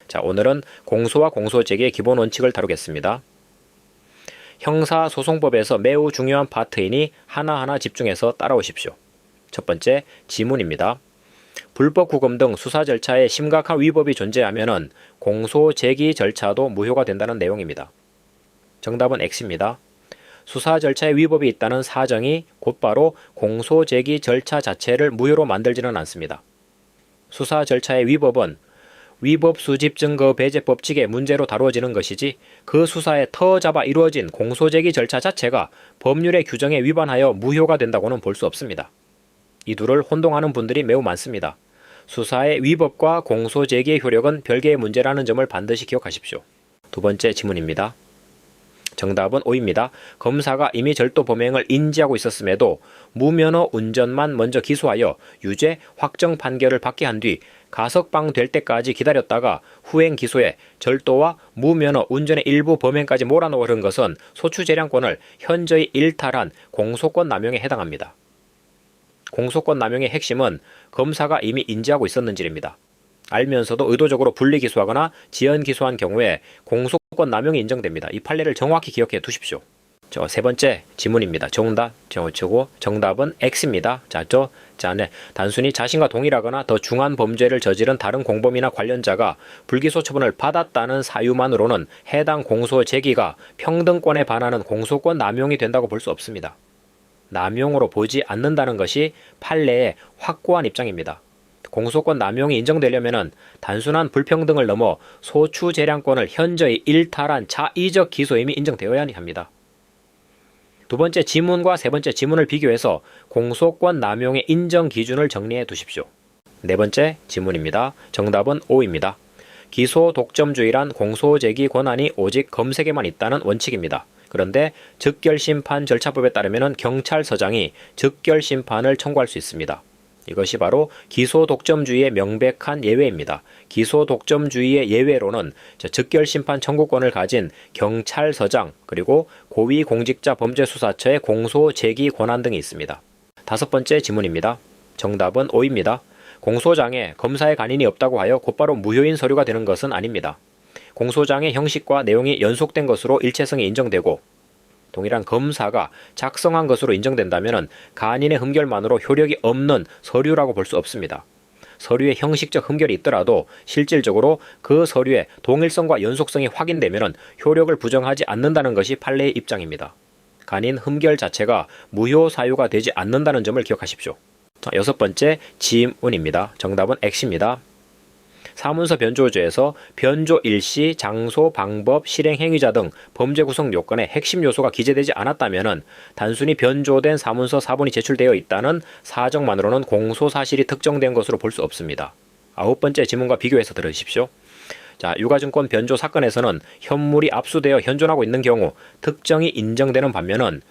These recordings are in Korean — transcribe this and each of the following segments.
자, 오늘은 공소와 공소제기의 기본 원칙을 다루겠습니다. 형사소송법에서 매우 중요한 파트이니 하나하나 집중해서 따라오십시오. 첫 번째, 지문입니다. 불법 구금 등 수사 절차에 심각한 위법이 존재하면 공소제기 절차도 무효가 된다는 내용입니다. 정답은 X입니다. 수사 절차에 위법이 있다는 사정이 곧바로 공소제기 절차 자체를 무효로 만들지는 않습니다. 수사 절차의 위법은 위법 수집 증거 배제 법칙의 문제로 다루어지는 것이지 그 수사에 터잡아 이루어진 공소제기 절차 자체가 법률의 규정에 위반하여 무효가 된다고는 볼 수 없습니다. 이 둘을 혼동하는 분들이 매우 많습니다. 수사의 위법과 공소제기의 효력은 별개의 문제라는 점을 반드시 기억하십시오. 두 번째 지문입니다. 정답은 O입니다. 검사가 이미 절도 범행을 인지하고 있었음에도 무면허 운전만 먼저 기소하여 유죄 확정 판결을 받게 한 뒤 가석방 될 때까지 기다렸다가 후행 기소에 절도와 무면허 운전의 일부 범행까지 몰아넣은 것은 소추재량권을 현저히 일탈한 공소권 남용에 해당합니다. 공소권 남용의 핵심은 검사가 이미 인지하고 있었는지입니다. 알면서도 의도적으로 분리 기소하거나 지연 기소한 경우에 공소권 남용이 인정됩니다. 이 판례를 정확히 기억해 두십시오. 세 번째 지문입니다. 정답은 X입니다. 단순히 자신과 동일하거나 더 중한 범죄를 저지른 다른 공범이나 관련자가 불기소 처분을 받았다는 사유만으로는 해당 공소 제기가 평등권에 반하는 공소권 남용이 된다고 볼 수 없습니다. 남용으로 보지 않는다는 것이 판례의 확고한 입장입니다. 공소권 남용이 인정되려면 단순한 불평등을 넘어 소추재량권을 현저히 일탈한 자의적 기소임이 인정되어야 합니다. 두 번째 지문과 세 번째 지문을 비교해서 공소권 남용의 인정 기준을 정리해 두십시오. 네 번째 지문입니다. 정답은 O입니다. 기소 독점주의란 공소제기 권한이 오직 검색에만 있다는 원칙입니다. 그런데 즉결심판 절차법에 따르면 경찰서장이 즉결심판을 청구할 수 있습니다. 이것이 바로 기소 독점주의의 명백한 예외입니다. 기소 독점주의의 예외로는 즉결심판 청구권을 가진 경찰서장 그리고 고위공직자범죄수사처의 공소제기 권한 등이 있습니다. 다섯 번째 지문입니다. 정답은 O입니다. 공소장에 검사의 간인이 없다고 하여 곧바로 무효인 서류가 되는 것은 아닙니다. 공소장의 형식과 내용이 연속된 것으로 일체성이 인정되고 동일한 검사가 작성한 것으로 인정된다면 간인의 흠결만으로 효력이 없는 서류라고 볼 수 없습니다. 서류의 형식적 흠결이 있더라도 실질적으로 그 서류의 동일성과 연속성이 확인되면 효력을 부정하지 않는다는 것이 판례의 입장입니다. 간인 흠결 자체가 무효 사유가 되지 않는다는 점을 기억하십시오. 여섯 번째 지문입니다. 정답은 X입니다. 사문서 변조죄에서 변조 일시, 장소, 방법, 실행 행위자 등 범죄 구성 요건에 핵심 요소가 기재되지 않았다면 단순히 변조된 사문서 사본이 제출되어 있다는 사정만으로는 공소 사실이 특정된 것으로 볼 수 없습니다. 아홉 번째 지문과 비교해서 들으십시오. 유가증권 변조 사건에서는 현물이 압수되어 현존하고 있는 경우 특정이 인정되는 반면은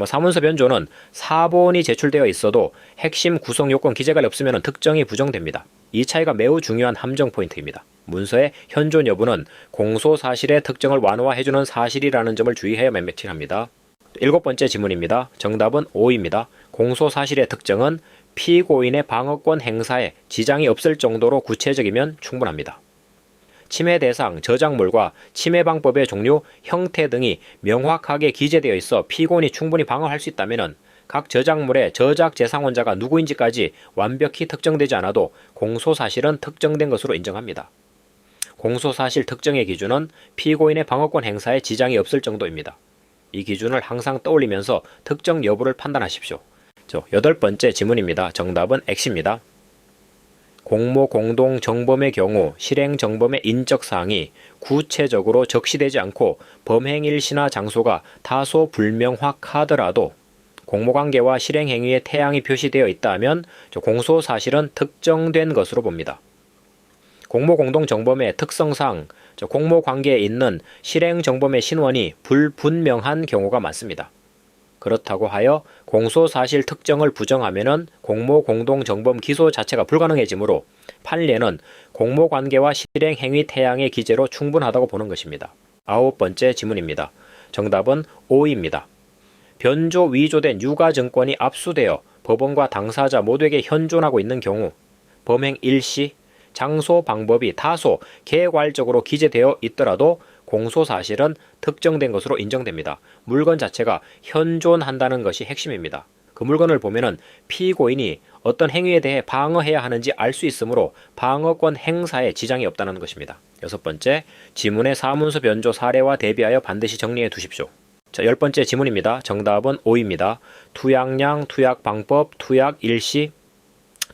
사문서 변조는 사본이 제출되어 있어도 핵심 구성 요건 기재가 없으면 특정이 부정됩니다. 이 차이가 매우 중요한 함정 포인트입니다. 문서의 현존 여부는 공소 사실의 특정을 완화해주는 사실이라는 점을 주의해야 맹맥진합니다. 일곱 번째 지문입니다. 정답은 O입니다. 공소 사실의 특정은 피고인의 방어권 행사에 지장이 없을 정도로 구체적이면 충분합니다. 침해 대상, 저작물과 침해 방법의 종류, 형태 등이 명확하게 기재되어 있어 피고인이 충분히 방어할 수 있다면 각 저작물의 저작 재상원자가 누구인지까지 완벽히 특정되지 않아도 공소사실은 특정된 것으로 인정합니다. 공소사실 특정의 기준은 피고인의 방어권 행사에 지장이 없을 정도입니다. 이 기준을 항상 떠올리면서 특정 여부를 판단하십시오. 여덟 번째 지문입니다. 정답은 X입니다. 공모 공동 정범의 경우 실행 정범의 인적 사항이 구체적으로 적시되지 않고 범행 일시나 장소가 다소 불명확하더라도 공모관계와 실행행위의 태양이 표시되어 있다면 공소사실은 특정된 것으로 봅니다. 공모공동정범의 특성상 공모관계에 있는 실행정범의 신원이 불분명한 경우가 많습니다. 그렇다고 하여 공소사실 특정을 부정하면 공모공동정범 기소 자체가 불가능해지므로 판례는 공모관계와 실행행위 태양의 기재로 충분하다고 보는 것입니다. 아홉 번째 지문입니다. 정답은 O입니다. 변조 위조된 유가증권이 압수되어 법원과 당사자 모두에게 현존하고 있는 경우 범행 일시, 장소, 방법이 다소 개괄적으로 기재되어 있더라도 공소 사실은 특정된 것으로 인정됩니다. 물건 자체가 현존한다는 것이 핵심입니다. 그 물건을 보면은 피고인이 어떤 행위에 대해 방어해야 하는지 알 수 있으므로 방어권 행사에 지장이 없다는 것입니다. 여섯 번째, 지문의 사문서 변조 사례와 대비하여 반드시 정리해 두십시오. 자, 10번째 지문입니다. 정답은 O입니다. 투약량, 투약방법, 투약일시,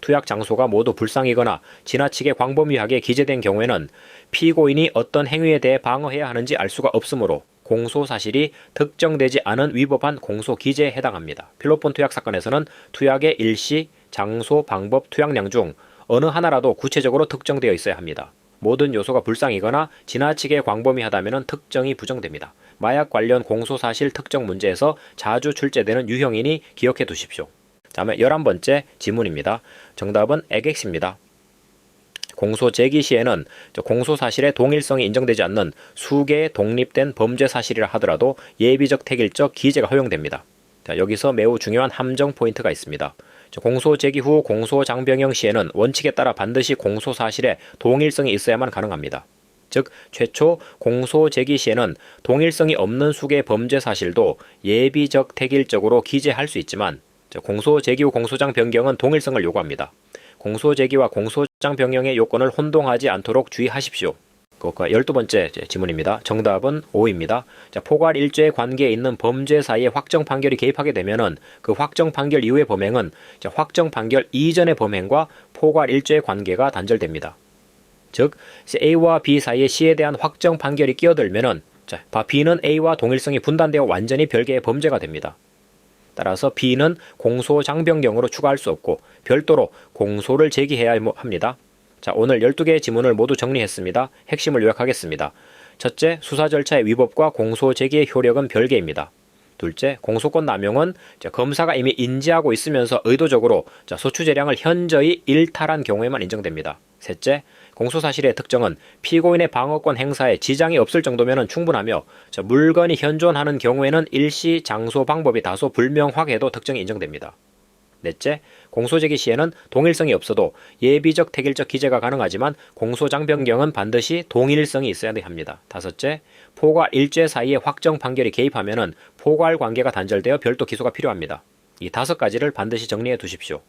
투약 장소가 모두 불상이거나 지나치게 광범위하게 기재된 경우에는 피고인이 어떤 행위에 대해 방어해야 하는지 알 수가 없으므로 공소사실이 특정되지 않은 위법한 공소 기재에 해당합니다. 필로폰 투약 사건에서는 투약의 일시, 장소, 방법, 투약량 중 어느 하나라도 구체적으로 특정되어 있어야 합니다. 모든 요소가 불상이거나 지나치게 광범위하다면 특정이 부정됩니다. 마약 관련 공소사실 특정 문제에서 자주 출제되는 유형이니 기억해 두십시오. 다음에 11번째 지문입니다. 정답은 액엑스입니다. 공소 제기 시에는 공소사실의 동일성이 인정되지 않는 수개의 독립된 범죄 사실이라 하더라도 예비적 택일적 기재가 허용됩니다. 자, 여기서 매우 중요한 함정 포인트가 있습니다. 공소 제기 후 공소 장병형 시에는 원칙에 따라 반드시 공소사실의 동일성이 있어야만 가능합니다. 즉 최초 공소 제기 시에는 동일성이 없는 수개의 범죄 사실도 예비적 택일적으로 기재할 수 있지만 공소 제기 후 공소장 변경은 동일성을 요구합니다. 공소 제기와 공소장 변경의 요건을 혼동하지 않도록 주의하십시오. 그것과 12번째 지문입니다. 정답은 O입니다. 자, 포괄 일죄의 관계에 있는 범죄 사이에 확정 판결이 개입하게 되면은 그 확정 판결 이후의 범행은 확정 판결 이전의 범행과 포괄 일죄의 관계가 단절됩니다. 즉 A와 B 사이에 C에 대한 확정 판결이 끼어들면은 B는 A와 동일성이 분단되어 완전히 별개의 범죄가 됩니다. 따라서 B는 공소 장변경으로 추가할 수 없고 별도로 공소를 제기해야 합니다. 자, 오늘 12개의 지문을 모두 정리했습니다. 핵심을 요약하겠습니다. 첫째, 수사 절차의 위법과 공소 제기의 효력은 별개입니다. 둘째, 공소권 남용은 검사가 이미 인지하고 있으면서 의도적으로 소추재량을 현저히 일탈한 경우에만 인정됩니다. 셋째, 공소사실의 특정은 피고인의 방어권 행사에 지장이 없을 정도면 충분하며 물건이 현존하는 경우에는 일시, 장소, 방법이 다소 불명확해도 특정이 인정됩니다. 넷째, 공소제기 시에는 동일성이 없어도 예비적 택일적 기재가 가능하지만 공소장 변경은 반드시 동일성이 있어야 합니다. 다섯째, 포괄 일죄 사이에 확정 판결이 개입하면 포괄 관계가 단절되어 별도 기소가 필요합니다. 이 5가지를 반드시 정리해 두십시오.